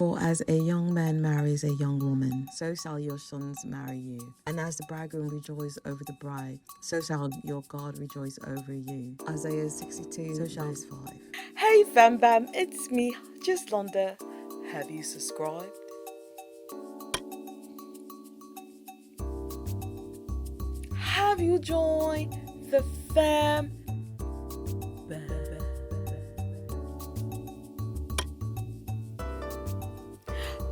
For as a young man marries a young woman, so shall your sons marry you. And as the bridegroom rejoices over the bride, so shall your God rejoice over you. Isaiah 62, so shall verse 5. Hey fam bam, it's me, Juslonda. Have you subscribed? Have you joined the fam?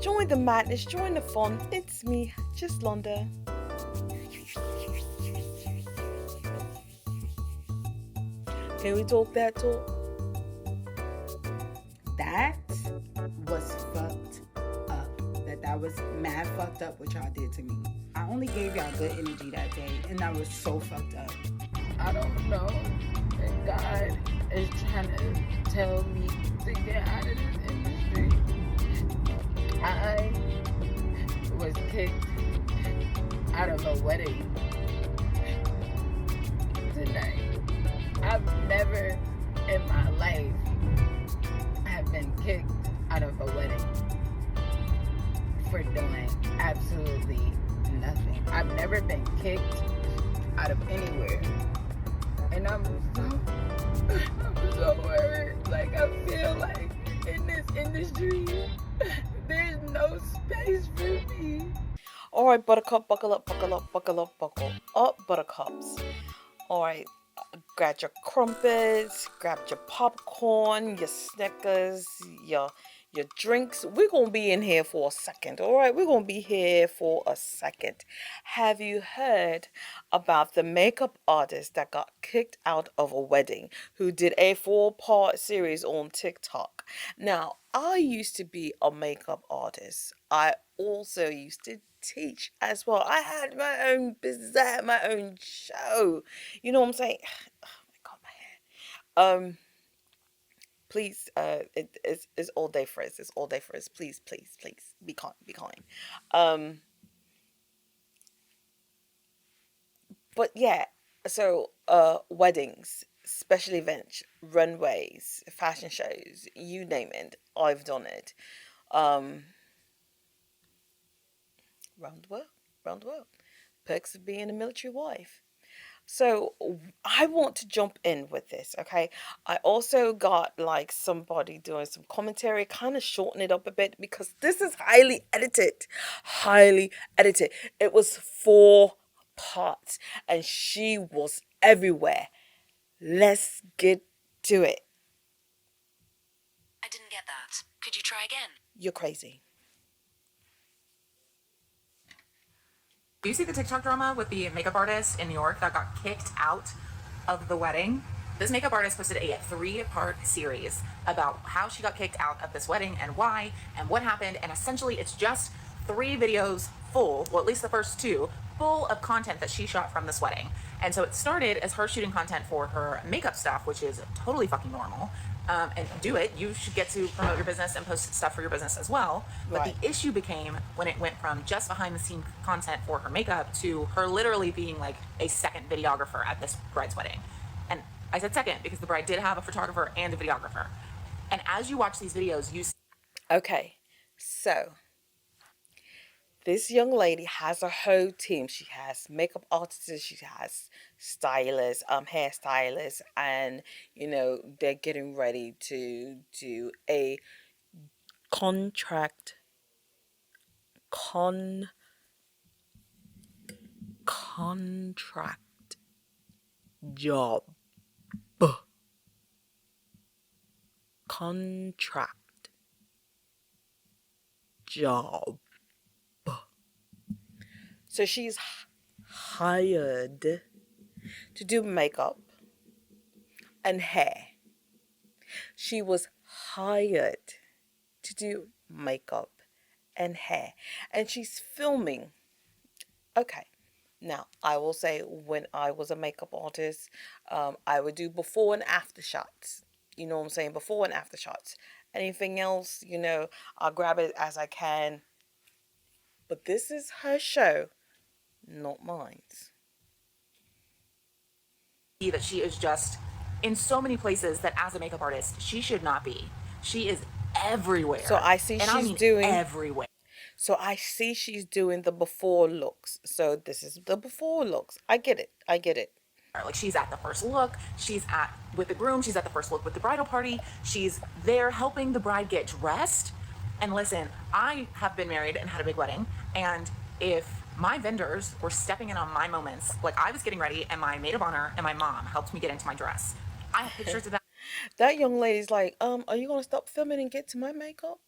Join the madness, join the fun. It's me, Juslonda. Can we talk that talk? That was fucked up. That was mad fucked up what y'all did to me. I only gave y'all good energy that day, and that was so fucked up. I don't know. And God is trying to tell me to get out of this industry. I was kicked out of a wedding tonight. I've never in my life have been kicked out of a wedding for doing absolutely nothing. I've never been kicked out of anywhere. And I'm so worried. Like, I feel like in this industry, there's no space for me. All right, buttercup, buckle up, buckle up, buckle up, buckle up, buttercups. All right, grab your crumpets, grab your popcorn, your Snickers, your drinks. We're going to be in here for a second, all right? We're going to be here for a second. Have you heard about the makeup artist that got kicked out of a wedding who did a 4-part series on TikTok? Now, I used to be a makeup artist. I also used to teach as well. I had my own business. I had my own show. You know what I'm saying? Oh my God, my hair. Please, it's all day for us. It's all day for us. Please, please, please, be kind, be kind. But yeah, so weddings, special events, runways, fashion shows, you name it, I've done it. Round the world, round the world. Perks of being a military wife. So I want to jump in with this, okay? I also got like somebody doing some commentary, kind of shorten it up a bit because this is highly edited, highly edited. It was 4 parts and she was everywhere. Let's get to it. I didn't get that. Could you try again? You're crazy. Do you see the TikTok drama with the makeup artist in New York that got kicked out of the wedding? This makeup artist posted a 3-part series about how she got kicked out of this wedding and why and what happened. And essentially it's just 3 videos full, well, at least the first 2, full of content that she shot from this wedding. And so it started as her shooting content for her makeup stuff, which is totally fucking normal. And do it. You should get to promote your business and post stuff for your business as well. But Right. the issue became when it went from just behind the scene content for her makeup to her literally being like a second videographer at this bride's wedding. And I said second because the bride did have a photographer and a videographer. And as you watch these videos, you Okay, so this young lady has a whole team. She has makeup artists, she has stylists, hairstylists, and they're getting ready to do a contract job. Contract job. So she's hired to do makeup and hair. She was hired to do makeup and hair. And she's filming. Okay. Now, I will say when I was a makeup artist, I would do before and after shots. You know what I'm saying? Before and after shots. Anything else, I'll grab it as I can. But this is her show, not mine. see that she is just in so many places that as a makeup artist, she should not be. She is everywhere. So I see and I she's mean doing. everywhere. So I see she's doing the before looks. So this is the before looks. I get it. I get it. Like she's at the first look, she's at with the groom, she's at the first look with the bridal party, she's there helping the bride get dressed. And listen, I have been married and had a big wedding, and if my vendors were stepping in on my moments, like I was getting ready and my maid of honor and my mom helped me get into my dress. I have pictures of that. That young lady's like, are you gonna stop filming and get to my makeup?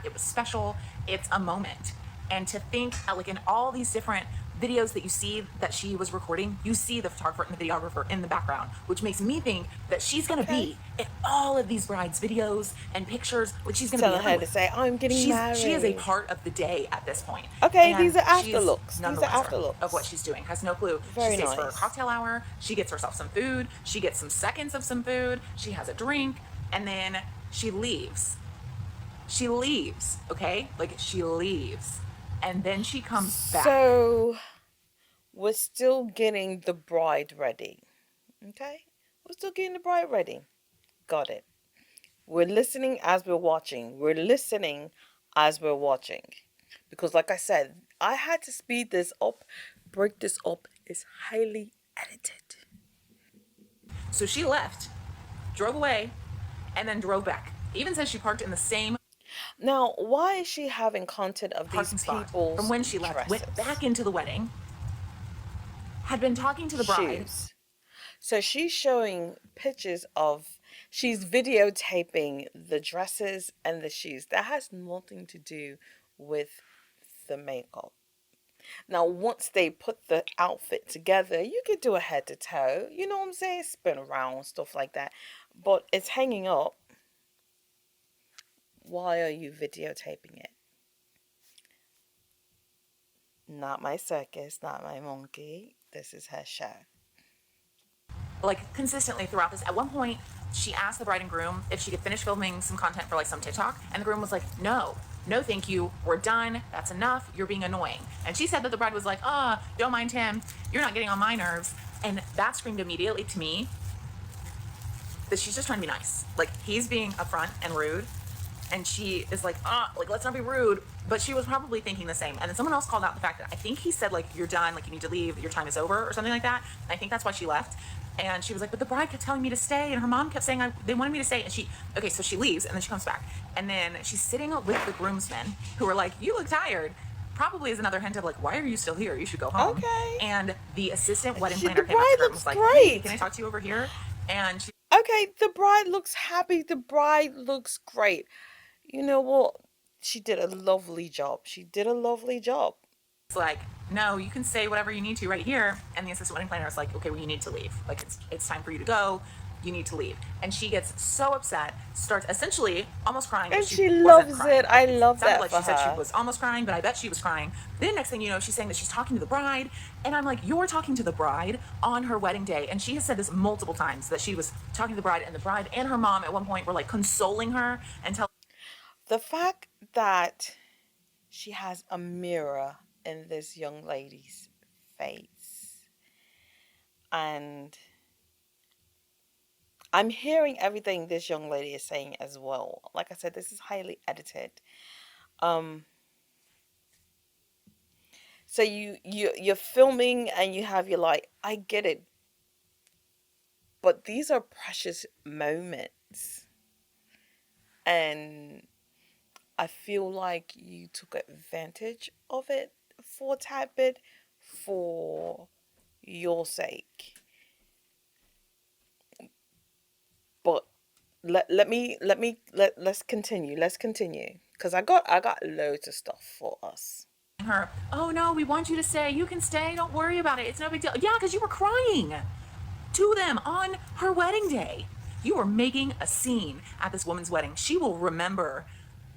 It was special. It's a moment. And to think, like in all these different videos that you see that she was recording, you see the photographer and the videographer in the background, which makes me think that she's going to be in all of these brides' videos and pictures. Like she's going to be Telling her to say, I'm getting married. She is a part of the day at this point. Okay, And these are after she's looks. none These the are wiser after looks. of what she's doing. Has no clue. Very She stays for a nice. cocktail hour. She gets herself some food. She gets some seconds of some food. She has a drink, and then she leaves. She leaves, okay? Like she leaves. And then she comes back. So we're still getting the bride ready. Okay? We're still getting the bride ready. Got it. We're listening as we're watching. We're listening as we're watching. Because like I said, I had to speed this up, break this up. It's highly edited. So she left, drove away, and then drove back. Even says she parked in the same Now, why is she having content of parking these spot people's from when she left, went dresses? back into the wedding, had been talking to the bride. Shoes. So she's showing pictures of, she's videotaping the dresses and the shoes. That has nothing to do with the makeup. Now, once they put the outfit together, you could do a head to toe. You know what I'm saying? Spin around, stuff like that. But it's hanging up. Why are you videotaping it? Not my circus, not my monkey. This is her show. Like consistently throughout this. At one point, she asked the bride and groom if she could finish filming some content for like some TikTok, and the groom was like, no, thank you, we're done, that's enough, you're being annoying. And she said that the bride was like, don't mind him, you're not getting on my nerves. And that screamed immediately to me that she's just trying to be nice. Like he's being upfront and rude, and she is like, let's not be rude. But she was probably thinking the same. And then someone else called out the fact that I think he said like, you're done, like you need to leave, your time is over or something like that. And I think that's why she left. And she was like, but the bride kept telling me to stay, and her mom kept saying they wanted me to stay. And so she leaves, and then she comes back, and then she's sitting with the groomsmen who are like, you look tired. Probably is another hint of like, why are you still here? You should go home. Okay. And the assistant wedding The planner came up bride to her and looks was like, great. hey, can I talk to you over here? And she Okay, the bride looks happy. The bride looks great. You know what? She did a lovely job. She did a lovely job. It's like, no, you can say whatever you need to right here. And the assistant wedding planner is like, okay, well, you need to leave. Like, it's time for you to go. You need to leave. And she gets so upset, starts essentially almost crying. And but she wasn't loves crying. it. I love Sounded that like for she said her. she was almost crying, but I bet she was crying. Then next thing you know, she's saying that she's talking to the bride. And I'm like, you're talking to the bride on her wedding day. And she has said this multiple times, that she was talking to the bride and her mom at one point were like consoling her and telling The fact that she has a mirror in this young lady's face, and I'm hearing everything this young lady is saying as well. Like I said, this is highly edited. So you're filming and you have your like, I get it, but these are precious moments, and I feel like you took advantage of it for a tad bit for your sake. But let's continue. Let's continue, because I got loads of stuff for us. her, oh no, we want you to stay. You can stay. Don't worry about it. It's no big deal. Yeah, because you were crying to them on her wedding day. You were making a scene at this woman's wedding. She will remember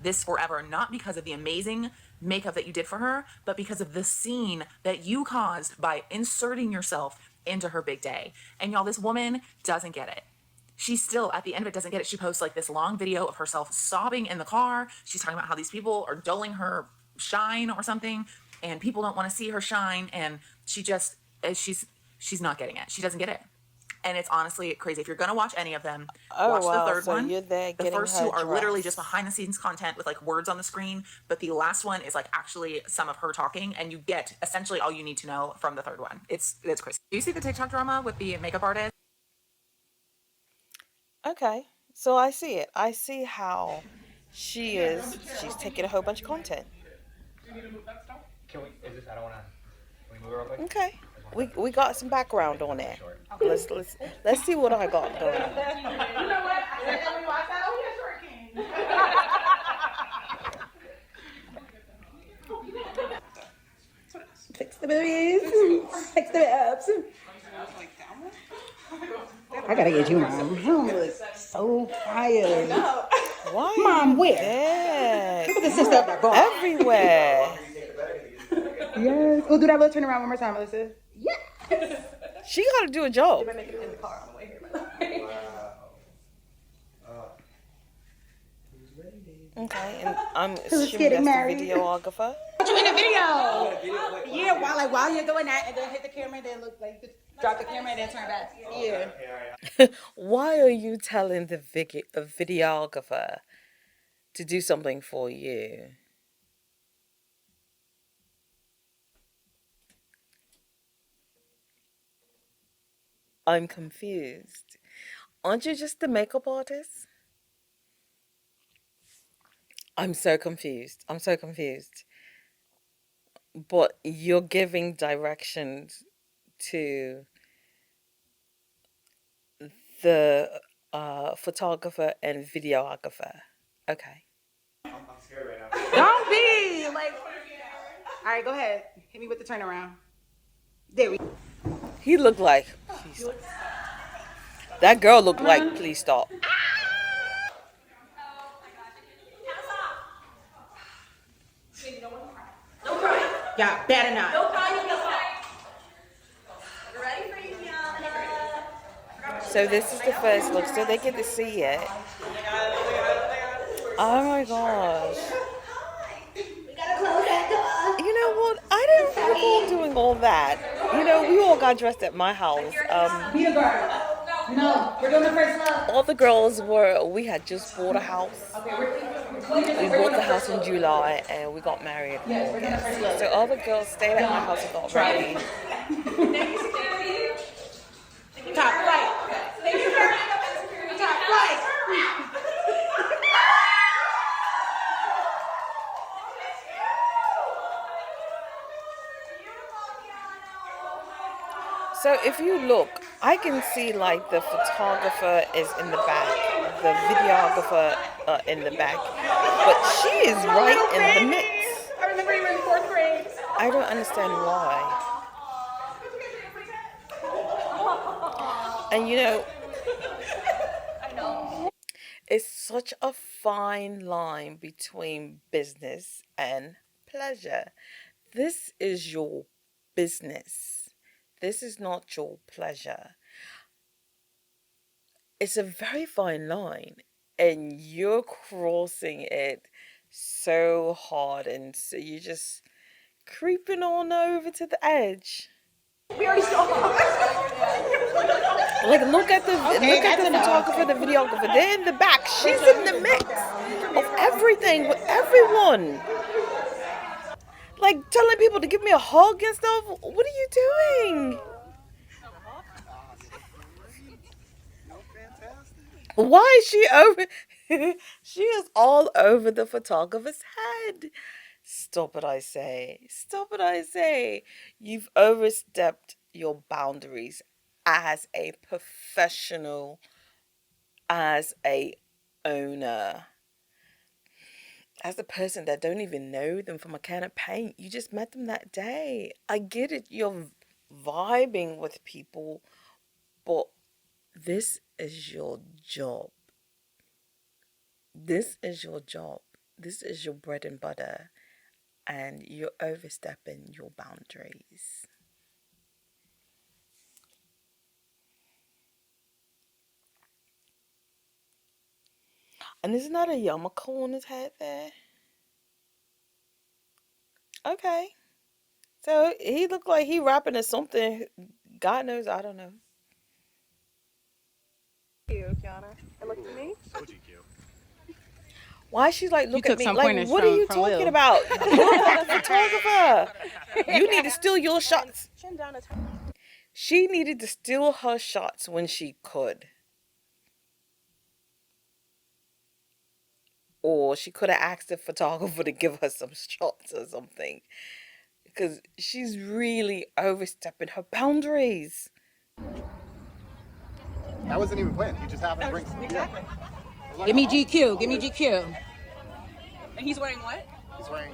this forever, not because of the amazing makeup that you did for her, but because of the scene that you caused by inserting yourself into her big day. And y'all, this woman doesn't get it. She still, at the end of it, doesn't get it. She posts like this long video of herself sobbing in the car. She's talking about how these people are dulling her shine or something, and people don't want to see her shine. And she just, she's not getting it. She doesn't get it. and it's honestly crazy. If you're gonna watch any of them, Oh watch the wow, third so one. you're there The getting first her two are literally dressed. just behind the scenes content with like words on the screen, but the last one is like actually some of her talking, and you get essentially all you need to know from the third one. It's crazy. Do you see the TikTok drama with the makeup artist? Okay, so I see it. I see how she's taking a whole bunch of content. Can we? Is this? I don't want to. Can we move real quick? Okay, we got some background on it. Let's see what I got going on. Fix the boobies. Fix the abs. I gotta get you, Mom. You look so tired. Why? Mom, where? Yeah, Look at the sister up there, boy. everywhere. Yes. Oh, do that little turn around one more time, Melissa. Yes. She got to do a job. Okay, and I'm assuming getting that's married? the videographer. Put you in a video. Yeah, while you're doing that, and then hit the camera, and then look like drop the camera, and then turn back. Yeah. Why are you telling the videographer to do something for you? I'm confused. Aren't you just the makeup artist? I'm so confused. I'm so confused. But you're giving directions to the photographer and videographer. Okay. Don't be like. All right, go ahead. Hit me with the turnaround. There we go. He looked like, please stop. That girl looked like, please stop. Yeah, better not. So this is the first look, so they get to see it. Oh my gosh. You know what? I didn't recall doing all that. You know, we all got dressed at my house. Be a girl. No, we're doing the first love. All the girls we had just bought a house. We bought the house in July and we got married in August. So all the girls stayed at my house and got ready. Top flight. Top flight. So if you look, I can see like the photographer is in the back, the videographer in the back, but she is right in the mix. I remember you were in 4th grade. I don't understand why. And you know, it's such a fine line between business and pleasure. This is your business. This is not your pleasure. It's a very fine line, and you're crossing it so hard, and so you're just creeping on over to the edge. We already saw. Like look at the photographer, the videographer. They're in the back. She's in the mix of everything with everyone. Like telling people to give me a hug and stuff. What are you doing? Why is she over? She is all over the photographer's head. Stop it, I say. Stop it, I say. You've overstepped your boundaries as a professional, as a owner, as a person that don't even know them from a can of paint. You just met them that day. I get it. You're vibing with people, but this is your job. This is your job. This is your bread and butter. And you're overstepping your boundaries. And isn't that a yarmulke on his head there? Okay. So he looked like he rapping or something. God knows, I don't know. Why is she like, look at took me? some Like, pointers what are you from talking Will. about? You're not the photographer. You need to steal your shots. She needed to steal her shots when she could. Or she could have asked the photographer to give her some shots or something. Because she's really overstepping her boundaries. That wasn't even planned. He just happened to bring some. Exactly. Yeah. Give me GQ. Give me GQ. And he's wearing what? He's wearing.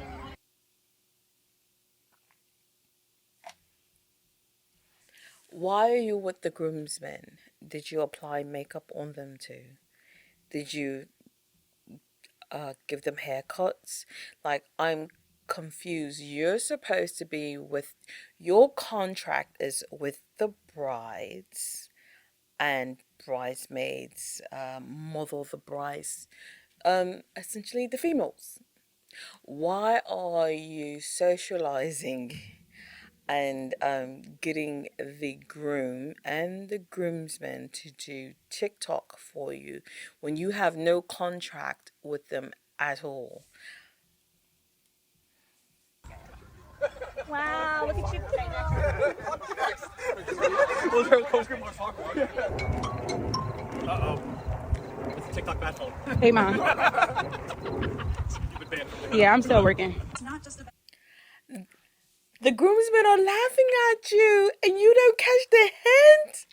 Why are you with the groomsmen? Did you apply makeup on them too? Did you give them haircuts? Like, I'm confused. You're supposed to be with, your contract is with the brides and bridesmaids, mother of the brides, essentially the females. Why are you socializing and getting the groom and the groomsmen to do TikTok for you when you have no contract with them at all? Wow, look at you. Uh-oh. It's a TikTok bad phone. Hey, Mom. Yeah, I'm still working. The groomsmen are laughing at you and you don't catch the hint?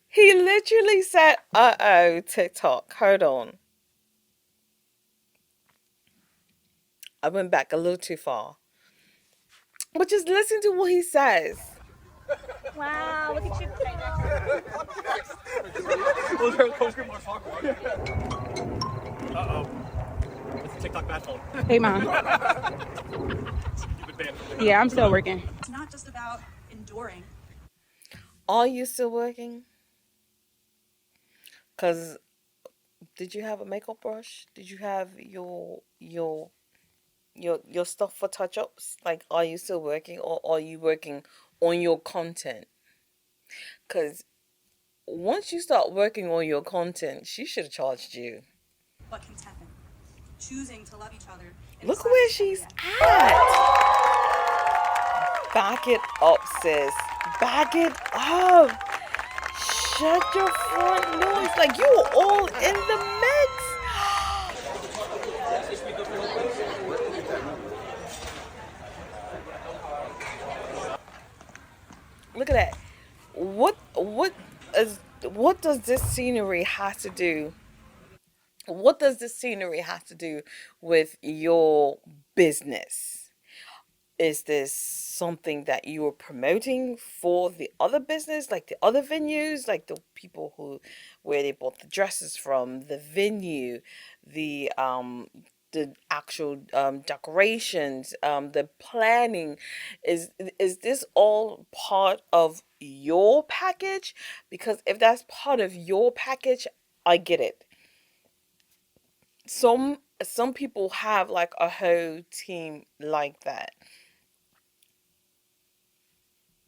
He literally said, uh-oh, TikTok. Hold on. I went back a little too far. But just listen to what he says. Wow, look at you. Uh-oh. It's a TikTok bad phone. Hey, Mom. Yeah, I'm still working. It's not just about enduring. Are you still working? Because did you have a makeup brush? Did you have your stuff for touch-ups? Like, are you still working, or are you working on your content? Because once you start working on your content, she should have charged you. But contentment. Choosing to love each other. Look where she's at. Back it up, sis. Back it up. Shut your front noise. Like, you were all in the mix. Look at that. What does this scenery have to do? What does this scenery have to do with your business? Is this something that you are promoting for the other business, like the other venues, like the people where they bought the dresses from, the venue, the actual decorations, the planning? Is this all part of your package? Because if that's part of your package, I get it. Some people have like a whole team like that.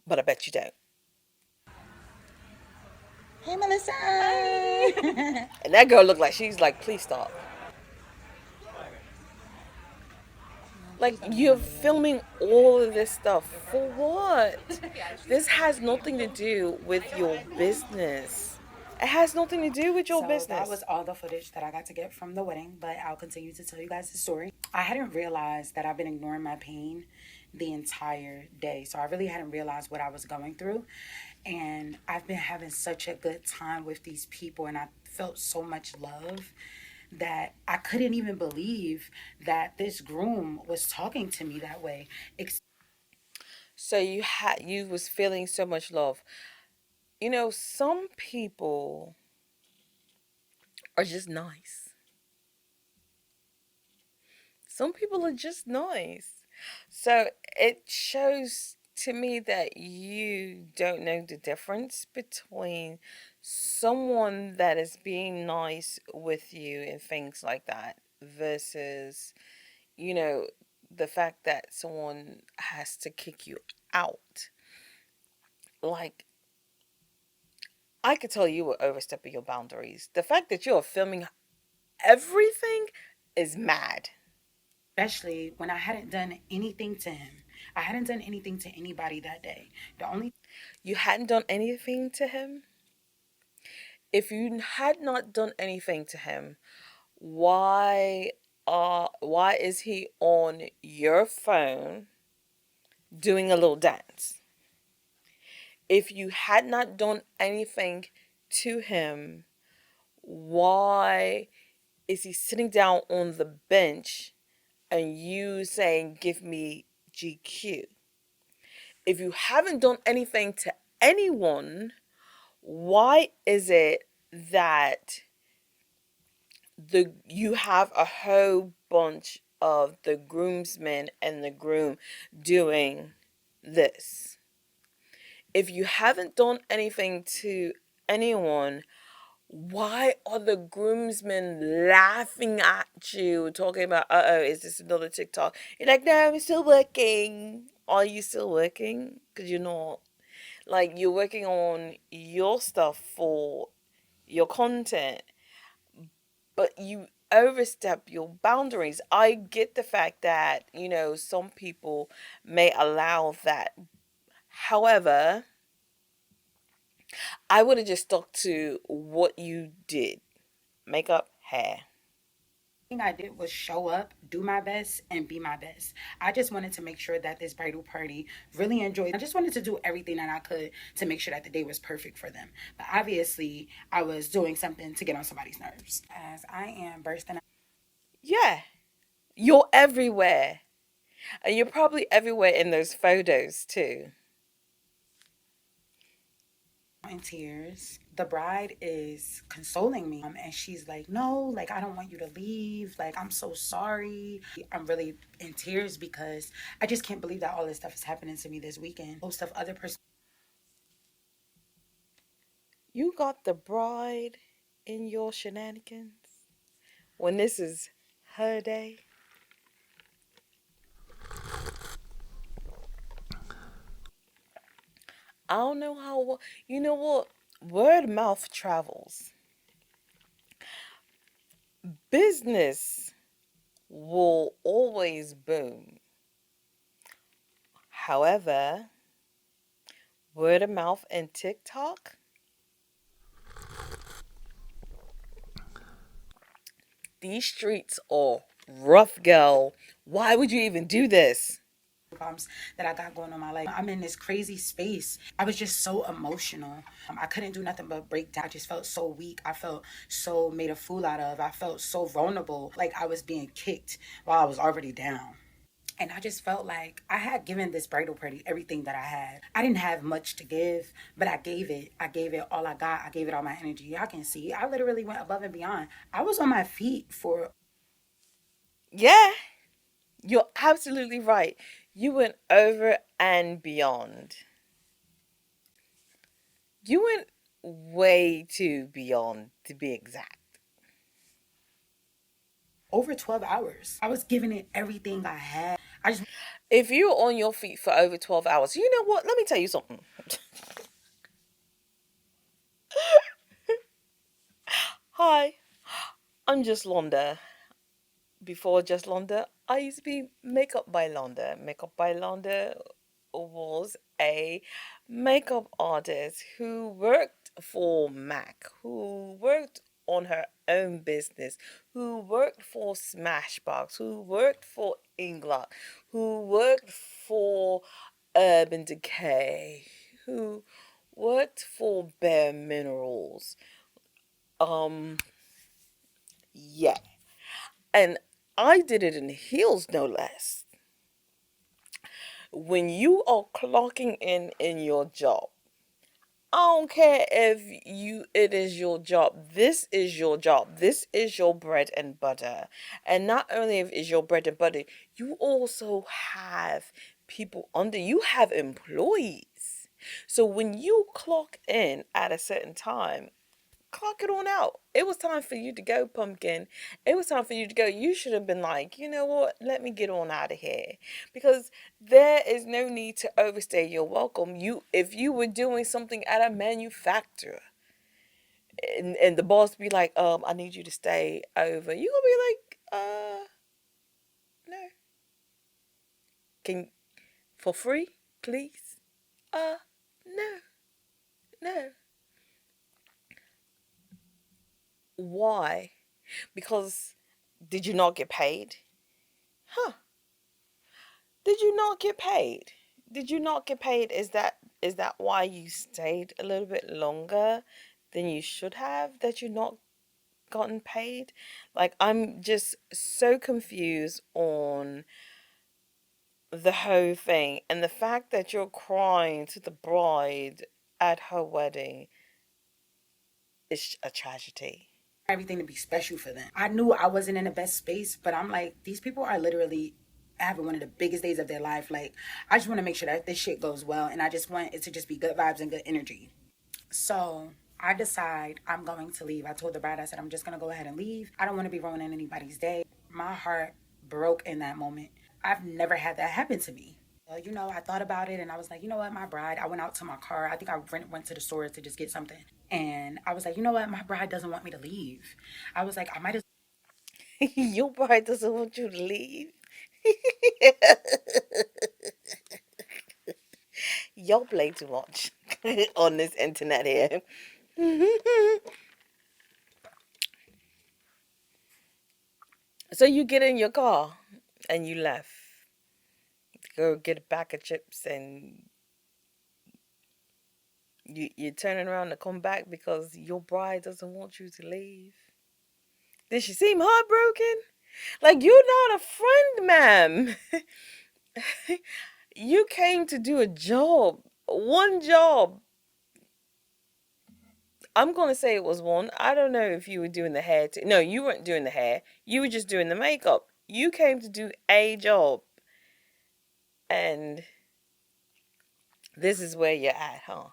But I bet you don't. Hey, Melissa. And that girl looked like she's like, please stop. Like, you're filming all of this stuff for what? This has nothing to do with your business. It has nothing to do with your business. That was all the footage that I got to get from the wedding, but I'll continue to tell you guys the story. I hadn't realized that I've been ignoring my pain the entire day. So I really hadn't realized what I was going through. And I've been having such a good time with these people, and I felt so much love that I couldn't even believe that this groom was talking to me that way. So you was feeling so much love. You know, some people are just nice. Some people are just nice. So it shows to me that you don't know the difference between someone that is being nice with you and things like that versus, you know, the fact that someone has to kick you out. like, I could tell you were overstepping your boundaries. The fact that you're filming everything is mad. especially when I hadn't done anything to him. I hadn't done anything to anybody that day. The only You hadn't done anything to him? If you had not done anything to him, why is he on your phone doing a little dance? If you had not done anything to him, why is he sitting down on the bench and you saying, give me GQ? If you haven't done anything to anyone, why is it that you have a whole bunch of the groomsmen and the groom doing this? If you haven't done anything to anyone, why are the groomsmen laughing at you, talking about, is this another TikTok? You're like, no, I'm still working. Are you still working? Because you're not. Like, you're working on your stuff for your content, but you overstep your boundaries. I get the fact that, some people may allow that. However, I would have just stuck to what you did. Makeup, hair. thing I did was show up, do my best, and be my best. I just wanted to make sure that this bridal party really enjoyed. I just wanted to do everything that I could to make sure that the day was perfect for them. But obviously, I was doing something to get on somebody's nerves. As I am bursting out. Yeah, you're everywhere. And you're probably everywhere in those photos too. In tears. The bride is consoling me, and she's like, no, like, I don't want you to leave, like, I'm so sorry. I'm really in tears because I just can't believe that all this stuff is happening to me this weekend. Most of other person. You got the bride in your shenanigans when this is her day. I don't know how. You know what? Word of mouth travels. Business will always boom. However, word of mouth and TikTok, these streets are rough, girl. Why would you even do this? Problems that I got going on in my life. I'm in this crazy space. I was just so emotional. I couldn't do nothing but break down. I just felt so weak. I felt so made a fool out of. I felt so vulnerable, like I was being kicked while I was already down. And I just felt like I had given this bridal party everything that I had. I didn't have much to give, but I gave it. I gave it all I got. I gave it all my energy. Y'all can see, I literally went above and beyond. I was on my feet for. Yeah, you're absolutely right. You went over and beyond. You went way too beyond, to be exact. Over 12 hours. I was giving it everything I had. If you're on your feet for over 12 hours, you know what? Let me tell you something. Hi, I'm just Londa. Before just Londa, I used to be Makeup by Londa. Makeup by Londa was a makeup artist who worked for MAC, who worked on her own business, who worked for Smashbox, who worked for Inglot, who worked for Urban Decay, who worked for Bare Minerals. Yeah. And I did it in heels, no less. When you are clocking in your job, I don't care if it is your job. This is your job. This is your bread and butter. And not only is your bread and butter, you also have people under you, have employees. So when you clock in at a certain time, clock it on out. It was time for you to go, pumpkin. It was time for you to go. You should have been like, you know what? Let me get on out of here. Because there is no need to overstay your welcome. If you were doing something at a manufacturer and the boss be like, I need you to stay over, you gonna be like, no. Can for free, please? No. No. Why? Because did you not get paid? Huh. Did you not get paid? Did you not get paid? Is that why you stayed a little bit longer than you should have? That you not gotten paid? Like, I'm just so confused on the whole thing, and the fact that you're crying to the bride at her wedding is a tragedy. Everything to be special for them. I knew I wasn't in the best space, but I'm like, these people are literally having one of the biggest days of their life. Like, I just want to make sure that this shit goes well, and I just want it to just be good vibes and good energy. So I decide I'm going to leave. I told the bride, I said, I'm just going to go ahead and leave. I don't want to be ruining anybody's day. My heart broke in that moment. I've never had that happen to me. I thought about it and I was like, you know what, my bride, I went out to my car. I think I went to the store to just get something. And I was like, you know what, my bride doesn't want me to leave. I was like, I might as Your bride doesn't want you to leave. Y'all play too much on this internet here. So you get in your car and you left. Go get a bag of chips and you're turning around to come back because your bride doesn't want you to leave. Did she seem heartbroken? Like, you're not a friend, ma'am. You came to do a job. One job. I'm going to say it was one. I don't know if you were doing the hair. No, you weren't doing the hair. You were just doing the makeup. You came to do a job. And this is where you're at, huh?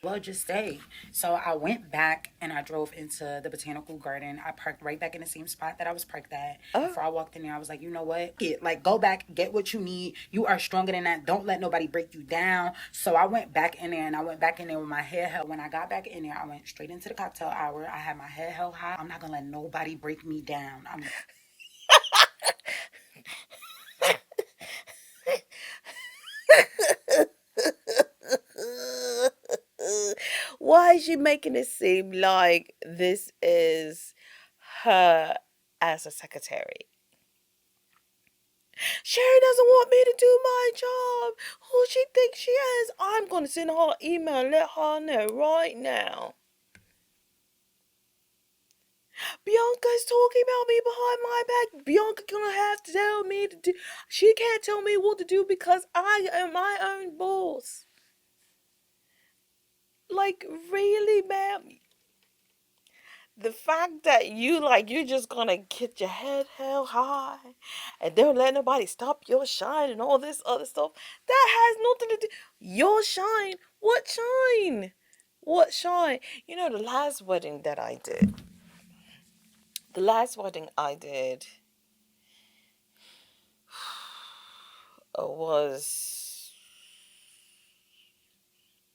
well just stay. So I went back and I drove into the botanical garden. I parked right back in the same spot that I was parked at. Before I walked in there, I was like, you know what? Go back, get what you need. You are stronger than that. Don't let nobody break you down. So I went back in there and I went back in there with my head held. When I got back in there, I went straight into the cocktail hour. I had my head held high. I'm not gonna let nobody break me down. Why is she making it seem like this is her as a secretary? Sherry doesn't want me to do my job. Who she thinks she is? I'm going to send her an email and let her know right now. Bianca's talking about me behind my back. Bianca gonna have to tell me to do. She can't tell me what to do because I am my own boss. Like, really, ma'am? The fact that you're just gonna get your head held high and don't let nobody stop your shine and all this other stuff, that has nothing to do. Your shine? What shine? What shine? The last wedding that I did. The last wedding I did was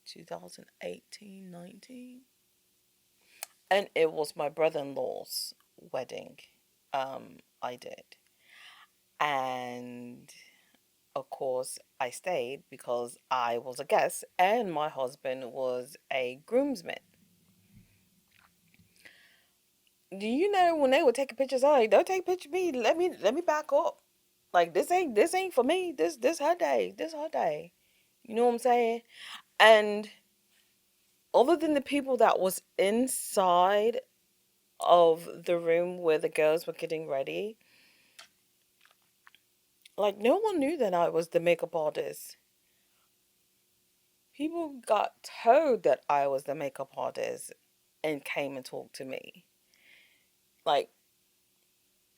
2018, 19. And it was my brother-in-law's wedding I did. And, of course, I stayed because I was a guest and my husband was a groomsman. Do you know when they were taking pictures, I'm like, don't take pictures of me. Let me back up. Like, this ain't for me. This her day. This her day. You know what I'm saying? And other than the people that was inside of the room where the girls were getting ready, like, no one knew that I was the makeup artist. People got told that I was the makeup artist and came and talked to me. Like,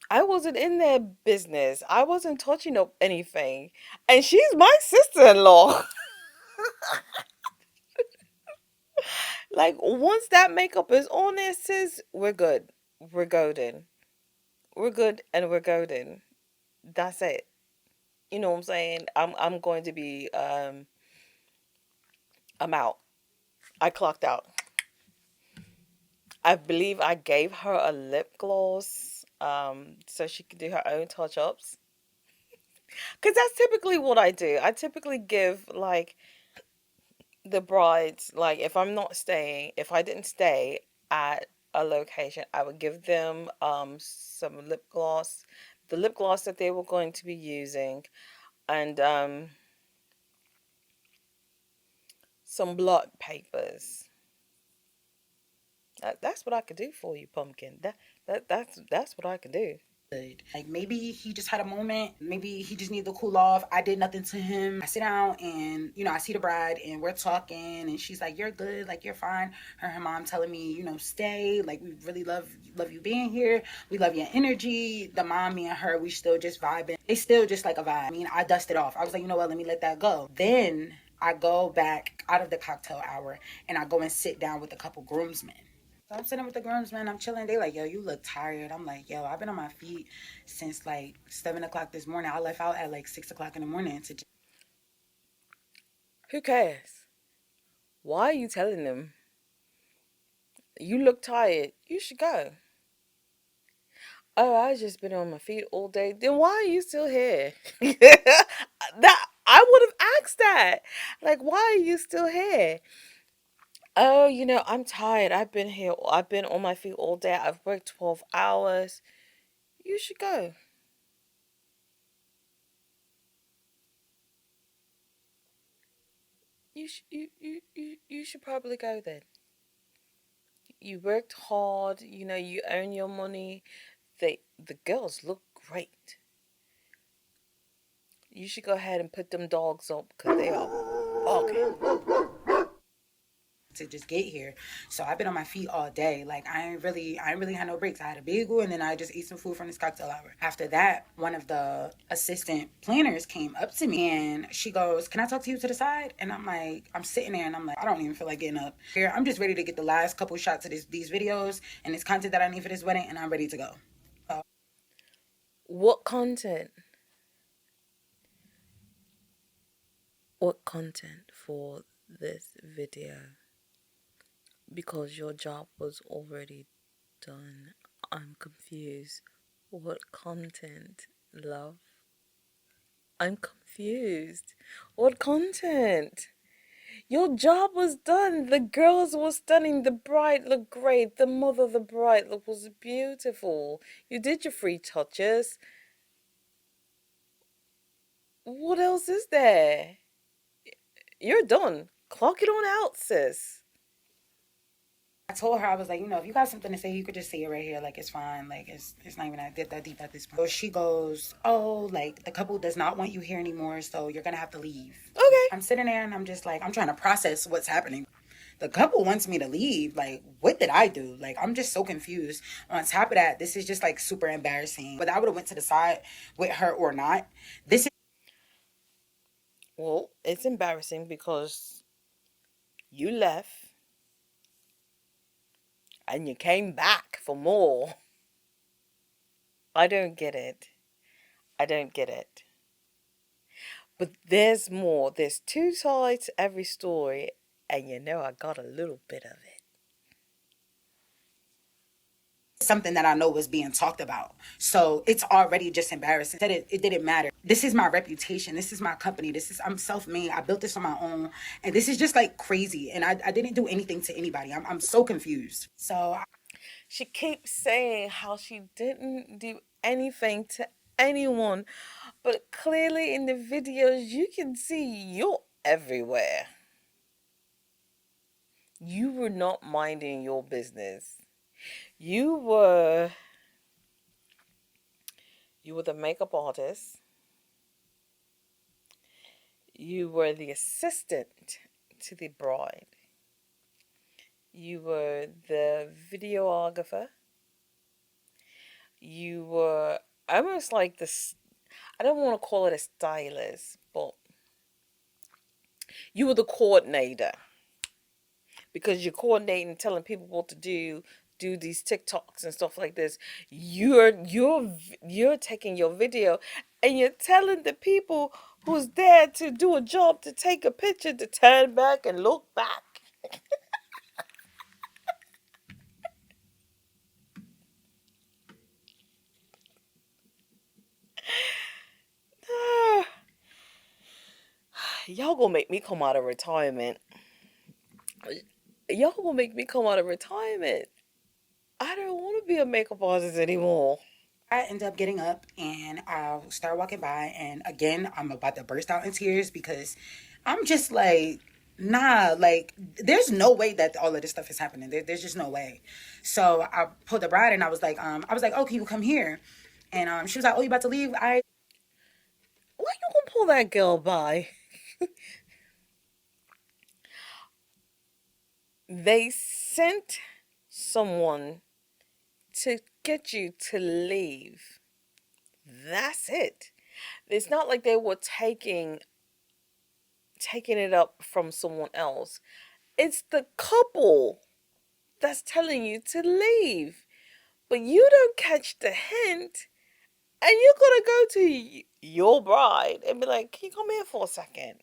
I wasn't in their business. I wasn't touching up anything. And she's my sister-in-law. Like once that makeup is on there, sis, we're good. We're golden. We're good and we're golden. That's it. You know what I'm saying? I'm going to be I'm out. I clocked out. I believe I gave her a lip gloss so she could do her own touch ups. Cause that's typically what I do. I typically give like the brides, like if I'm not staying, if I didn't stay at a location, I would give them some lip gloss, the lip gloss that they were going to be using, and some blot papers. That's what I could do for you, pumpkin. That's what I can do. Like maybe he just had a moment. Maybe he just needed to cool off. I did nothing to him. I sit down and, I see the bride and we're talking and she's like, you're good. Like, you're fine. Her mom telling me, stay. Like, we really love you being here. We love your energy. The mom, me and her, we still just vibing. It's still just like a vibe. I mean, I dusted off. I was like, you know what? Let me let that go. Then I go back out of the cocktail hour and I go and sit down with a couple groomsmen. So I'm sitting with the groomsmen, I'm chilling. They like, yo, you look tired. I'm like, yo, I've been on my feet since like 7 o'clock this morning. I left out at like 6 o'clock in the morning to. Who cares? Why are you telling them? You look tired. You should go. Oh, I just been on my feet all day. Then why are you still here? That I would have asked that. Like, why are you still here? Oh, I'm tired. I've been here. I've been on my feet all day. I've worked 12 hours. You should go. You should probably go then. You worked hard. You earn your money. The girls look great. You should go ahead and put them dogs up because they are barking. To just get here. So I've been on my feet all day. Like I ain't really had no breaks. I had a bagel and then I just ate some food from this cocktail hour. After that, one of the assistant planners came up to me and she goes, "Can I talk to you to the side?" And I'm like, I'm sitting there and I'm like, I don't even feel like getting up. Here, I'm just ready to get the last couple shots of these videos and this content that I need for this wedding and I'm ready to go. So, What content? What content for this video? Because your job was already done. I'm confused. What content, love? I'm confused. What content? Your job was done. The girls were stunning. The bride looked great. The mother of the bride was beautiful. You did your free touches. What else is there? You're done. Clock it on out, sis. I told her, I was like, if you got something to say, you could just say it right here. Like, it's fine. Like, it's not even that deep at this point. So she goes, oh, like, the couple does not want you here anymore, so you're going to have to leave. Okay. I'm sitting there and I'm just like, I'm trying to process what's happening. The couple wants me to leave. Like, what did I do? Like, I'm just so confused. On top of that, this is just, like, super embarrassing. Whether I would have went to the side with her or not, this is... Well, it's embarrassing because you left and you came back for more. I don't get it. I don't get it. But there's more. There's two sides to every story, and I got a little bit of it. Something that I know was being talked about. So it's already just embarrassing. That it didn't matter. This is my reputation. This is my company. I'm self-made. I built this on my own. And this is just like crazy. And I didn't do anything to anybody. I'm so confused. So she keeps saying how she didn't do anything to anyone. But clearly in the videos, you can see you're everywhere. You were not minding your business. You were the makeup artist. You were the assistant to the bride. You were the videographer. You were almost like this. I don't want to call it a stylist, but you were the coordinator. because you're coordinating, telling people what to do these TikToks and stuff like this. You're taking your video and you're telling the people who's there to do a job to take a picture to turn back and look back. Y'all gonna make me come out of retirement. Y'all gonna make me come out of retirement. I don't want to be a makeup artist anymore. I end up getting up and I'll start walking by, and again, I'm about to burst out in tears because I'm just like, nah, like, there's no way that all of this stuff is happening. There's just no way. So I pulled the bride and I was like, oh, can you come here? And she was like, oh, you about to leave? Why you gonna pull that girl by? They sent someone to get you to leave. That's it. It's not like they were taking it up from someone else. It's the couple that's telling you to leave. But you don't catch the hint, and you're gonna go to your bride and be like, can you come here for a second?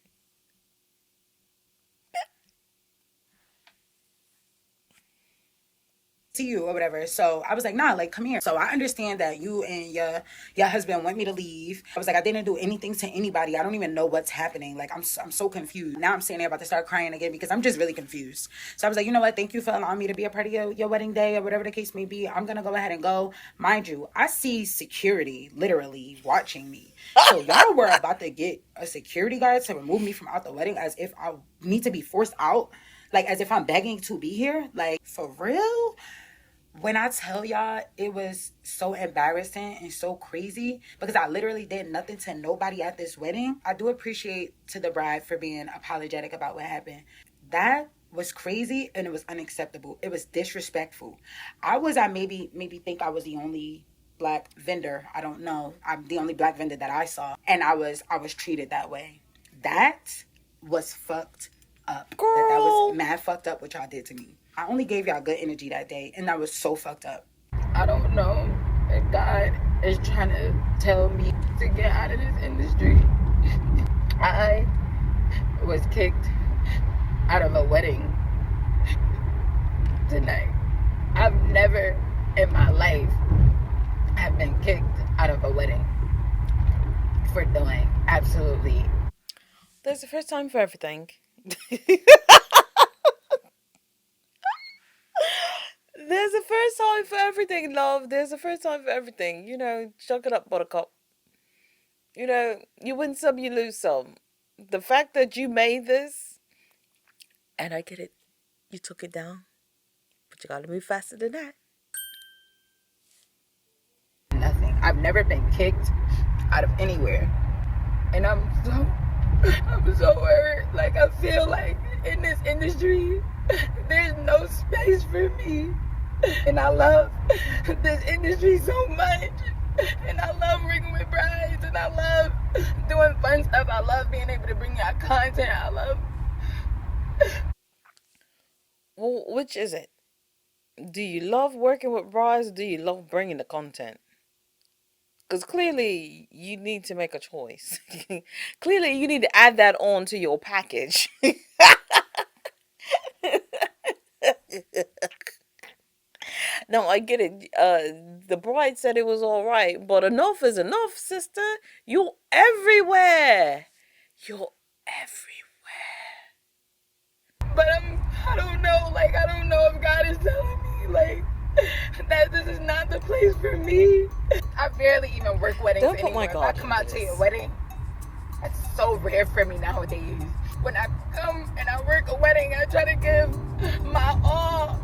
To you or whatever. So I was like, nah, like, come here. So I understand that you and your husband want me to leave. I was like, I didn't do anything to anybody. I don't even know what's happening. Like, I'm so confused. Now I'm sitting there about to start crying again because I'm just really confused. So I was like, you know what? Thank you for allowing me to be a part of your wedding day or whatever the case may be. I'm gonna go ahead and go. Mind you, I see security literally watching me. So y'all were about to get a security guard to remove me from out the wedding as if I need to be forced out. Like, as if I'm begging to be here. Like, for real? When I tell y'all, it was so embarrassing and so crazy because I literally did nothing to nobody at this wedding. I do appreciate to the bride for being apologetic about what happened. That was crazy and it was unacceptable. It was disrespectful. I maybe think I was the only black vendor. I don't know. I'm the only black vendor that I saw, and I was treated that way. That was fucked up. Girl. That was mad fucked up what y'all did to me. I only gave y'all good energy that day, and that was so fucked up. I don't know if God is trying to tell me to get out of this industry. I was kicked out of a wedding tonight. I've never in my life have been kicked out of a wedding for doing absolutely. There's a first time for everything. There's a first time for everything, love. There's a first time for everything. You know, chuck it up, buttercup. You know, you win some, you lose some. The fact that you made this, and I get it, you took it down, but you gotta move faster than that. Nothing. I've never been kicked out of anywhere. And I'm so hurt. Like, I feel like in this industry, there's no space for me. And I love this industry so much. And I love working with brides. And I love doing fun stuff. I love being able to bring out content. I love... Well, which is it? Do you love working with brides, or do you love bringing the content? Because clearly you need to make a choice. Clearly you need to add that on to your package. No, I get it. The bride said it was all right, but enough is enough, sister. You're everywhere. You're everywhere. But I don't know. Like, I don't know if God is telling me, like, that this is not the place for me. I barely even work weddings Don't put anymore. my God if I come out in to your this. wedding, that's so rare for me nowadays. When I come and I work a wedding, I try to give my all.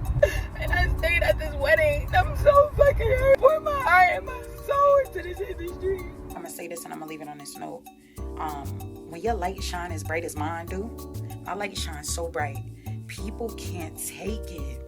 And I stayed at this wedding. I'm so fucking hurt. Pour my heart and my soul into this industry. I'm gonna say this and I'm gonna leave it on this note. When your light shine as bright as mine do, my light shines so bright, people can't take it.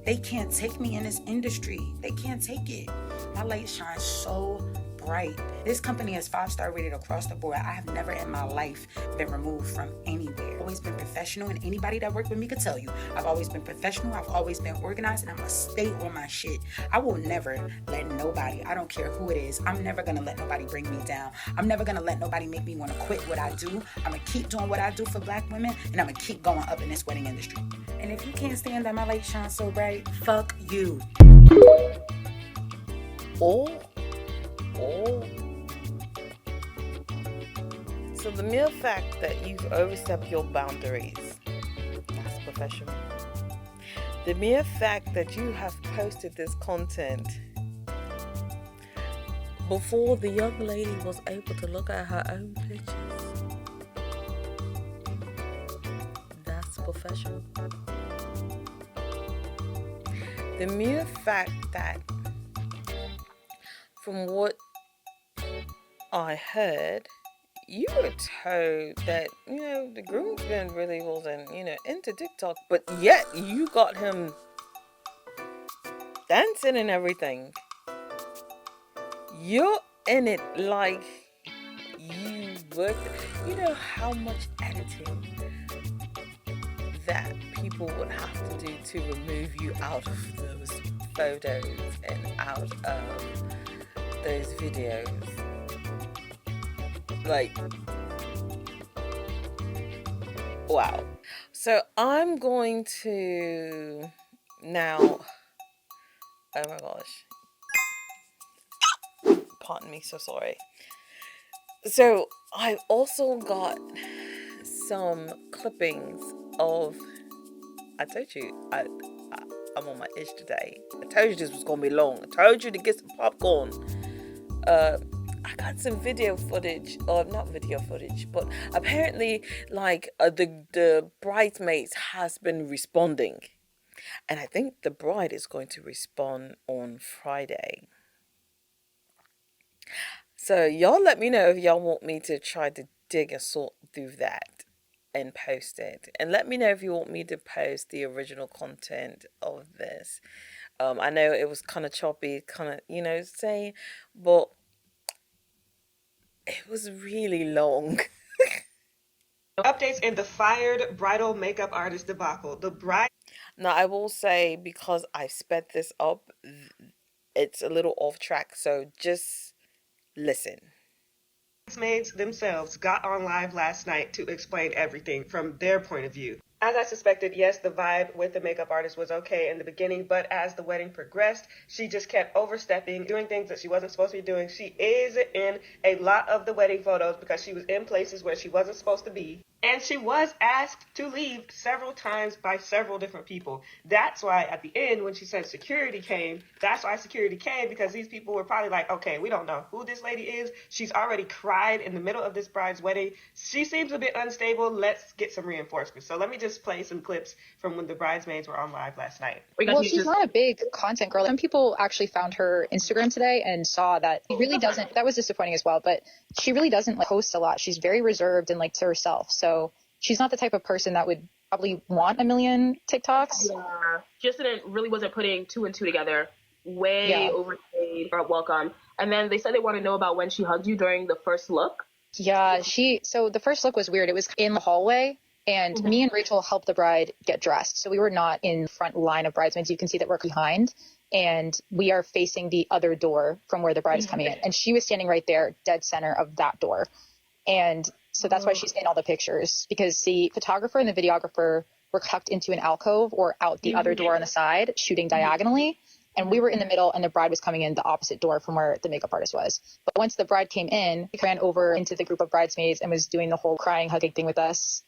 They can't take me in this industry. They can't take it. My light shines so Bright. This company is 5-star rated across the board. I have never in my life been removed from anywhere. Always been professional, and anybody that worked with me could tell you, I've always been professional, I've always been organized, and I'm gonna stay on my shit. I will never let nobody, I don't care who it is, I'm never gonna let nobody bring me down. I'm never gonna let nobody make me want to quit what I do. I'm gonna keep doing what I do for black women, and I'm gonna keep going up in this wedding industry. And if you can't stand that my light shines so bright, fuck you. So the mere fact that you've overstepped your boundaries, that's professional. The mere fact that you have posted this content before the young lady was able to look at her own pictures, that's professional. The mere fact that, from what I heard, you were told that, the groomsman really wasn't, into TikTok, but yet you got him dancing and everything. You're in it like you worked. You know how much editing that people would have to do to remove you out of those photos and out of those videos. Like, wow. So I'm going to now, oh my gosh, pardon me, so sorry. So I also got some clippings of, I told you, I'm on my itch today. I told you this was going to be long. I told you to get some popcorn. I got some video footage, or not video footage, but apparently, the bridesmaids has been responding, and I think the bride is going to respond on Friday. So y'all let me know if y'all want me to try to dig and sort through that and post it, and let me know if you want me to post the original content of this. I know it was kind of choppy, kind of, saying, but it was really long. Updates in the fired bridal makeup artist debacle. The bride. Now, I will say, because I sped this up, it's a little off track, so just listen. Bridesmaids themselves got on live last night to explain everything from their point of view. As I suspected, yes, the vibe with the makeup artist was okay in the beginning, but as the wedding progressed, she just kept overstepping, doing things that she wasn't supposed to be doing. She is in a lot of the wedding photos because she was in places where she wasn't supposed to be. And she was asked to leave several times by several different people. That's why at the end, when she said security came, that's why security came, because these people were probably like, okay, we don't know who this lady is. She's already cried in the middle of this bride's wedding. She seems a bit unstable. Let's get some reinforcements. So let me just play some clips from when the bridesmaids were on live last night. Well, she's not a big content girl. Some people actually found her Instagram today and saw that she really doesn't, that was disappointing as well, but she really doesn't post a lot. She's very reserved and to herself. So she's not the type of person that would probably want a million TikToks. Yeah, just wasn't putting two and two together. Way overstayed or welcome. And then they said they want to know about when she hugged you during the first look. Yeah, so the first look was weird. It was in the hallway. And me and Rachel helped the bride get dressed. So we were not in the front line of bridesmaids. You can see that we're behind. And we are facing the other door from where the bride is coming in. And she was standing right there, dead center of that door. And so that's why she's in all the pictures. Because the photographer and the videographer were tucked into an alcove or out the other door on the side, shooting diagonally. And we were in the middle, and the bride was coming in the opposite door from where the makeup artist was. But once the bride came in, she ran over into the group of bridesmaids and was doing the whole crying, hugging thing with us.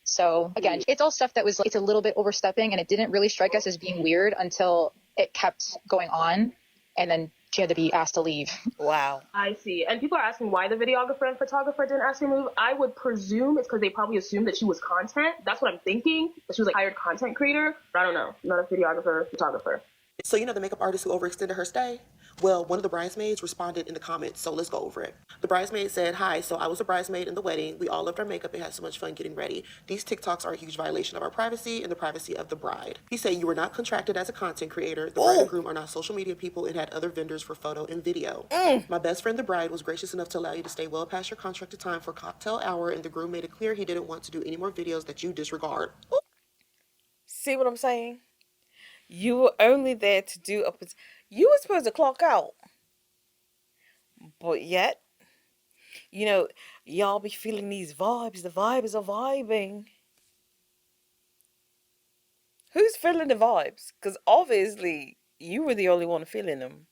So again, it's all stuff that was it's a little bit overstepping, and it didn't really strike us as being weird until it kept going on, and then she had to be asked to leave. Wow. I see. And people are asking why the videographer and photographer didn't ask her to move. I would presume it's because they probably assumed that she was content. That's what I'm thinking, that she was a hired content creator. But I don't know. Not a videographer, photographer. So the makeup artist who overextended her stay, Well, one of the bridesmaids responded in the comments, so let's go over it. The bridesmaid said, "Hi, so I was a bridesmaid in the wedding. We all loved our makeup and had so much fun getting ready. These TikToks are a huge violation of our privacy and the privacy of the bride." He said, "You were not contracted as a content creator. The bride and groom are not social media people and had other vendors for photo and video. My best friend, the bride, was gracious enough to allow you to stay well past your contracted time for cocktail hour, and the groom made it clear he didn't want to do any more videos that you disregard." See what I'm saying? You were only there to do up. You were supposed to clock out, but yet, you know, y'all be feeling these vibes. The vibes are vibing. Who's feeling the vibes? Because obviously you were the only one feeling them.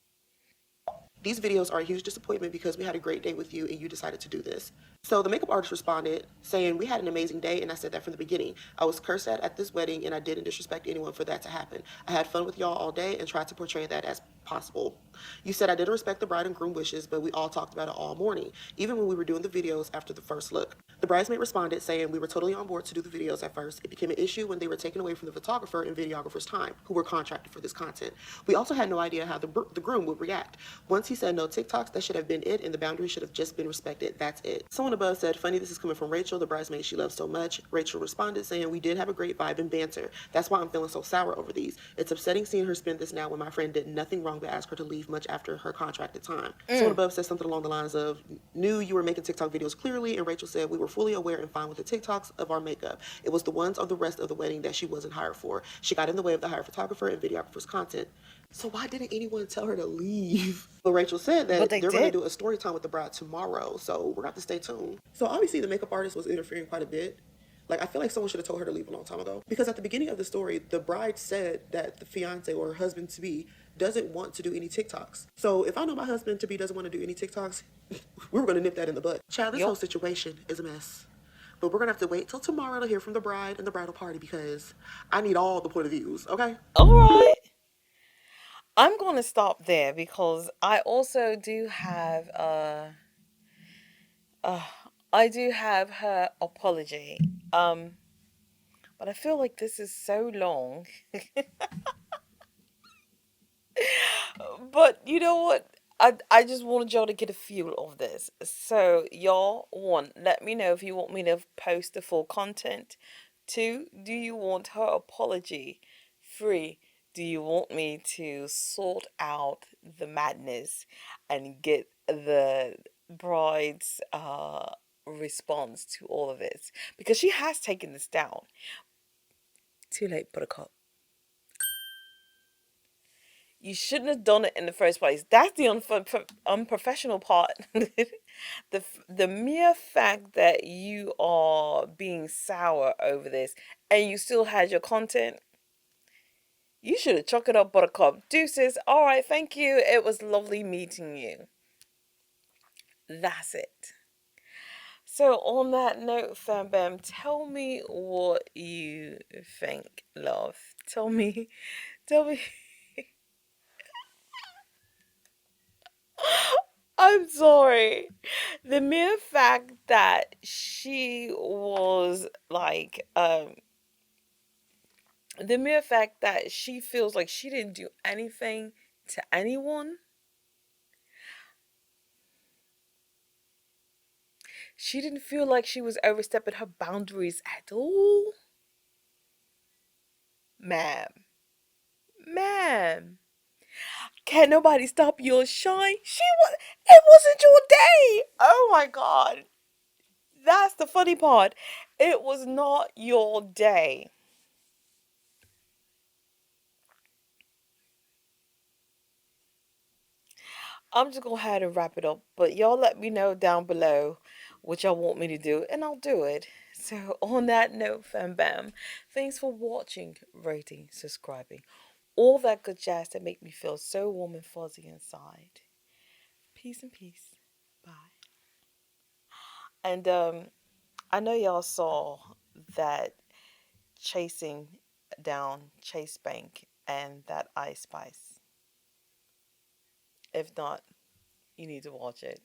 "These videos are a huge disappointment because we had a great day with you and you decided to do this." So the makeup artist responded saying, "We had an amazing day and I said that from the beginning. I was cursed at this wedding and I didn't disrespect anyone for that to happen. I had fun with y'all all day and tried to portray that as possible. You said I didn't respect the bride and groom wishes, but we all talked about it all morning, even when we were doing the videos after the first look." The bridesmaid responded saying, "We were totally on board to do the videos at first. It became an issue when they were taken away from the photographer and videographer's time, who were contracted for this content. We also had no idea how the groom would react. Once he said no TikToks, that should have been it, and the boundaries should have just been respected. That's it." Someone above said, "Funny, this is coming from Rachel, the bridesmaid she loves so much." Rachel responded saying, "We did have a great vibe and banter. That's why I'm feeling so sour over these. It's upsetting seeing her spend this now when my friend did nothing wrong but ask her to leave much after her contracted time." Someone above said something along the lines of, "Knew you were making TikTok videos clearly," and Rachel said, "We were fully aware and fine with the TikToks of our makeup. It was the ones of the rest of the wedding that she wasn't hired for. She got in the way of the hired photographer and videographer's content." So why didn't anyone tell her to leave? But Rachel said that they're going to do a story time with the bride tomorrow, so we're going to have to stay tuned. So obviously the makeup artist was interfering quite a bit. Like, I feel like someone should have told her to leave a long time ago. Because at the beginning of the story, the bride said that the fiance or her husband-to-be doesn't want to do any TikToks. So if I know my husband-to-be doesn't want to do any TikToks, we were going to nip that in the butt. Child, this whole situation is a mess. But we're going to have to wait till tomorrow to hear from the bride and the bridal party because I need all the point of views, okay? All right. I'm going to stop there because I also do have I do have her apology. But I feel like this is so long. But you know what? I just wanted y'all to get a feel of this. So y'all, one, let me know if you want me to post the full content. Two, do you want her apology? Three, do you want me to sort out the madness and get the bride's response to all of this? Because she has taken this down. Too late, buttercup. You shouldn't have done it in the first place. That's the unprofessional part. The mere fact that you are being sour over this and you still had your content, you should have chucked it up, buttercup. Deuces. All right, thank you. It was lovely meeting you. That's it. So on that note, fam bam, tell me what you think, love. Tell me. I'm sorry. The mere fact that she was like, the mere fact that she feels like she didn't do anything to anyone. She didn't feel like she was overstepping her boundaries at all. Ma'am. Ma'am. Can't nobody stop your shine? It wasn't your day. Oh my God. That's the funny part. It was not your day. I'm just gonna have to wrap it up, but y'all let me know down below what y'all want me to do, and I'll do it. So on that note, fam bam, thanks for watching, rating, subscribing, all that good jazz that make me feel so warm and fuzzy inside. Peace and peace. Bye. And I know y'all saw that chasing down Chase Bank and that Ice Spice. If not, you need to watch it.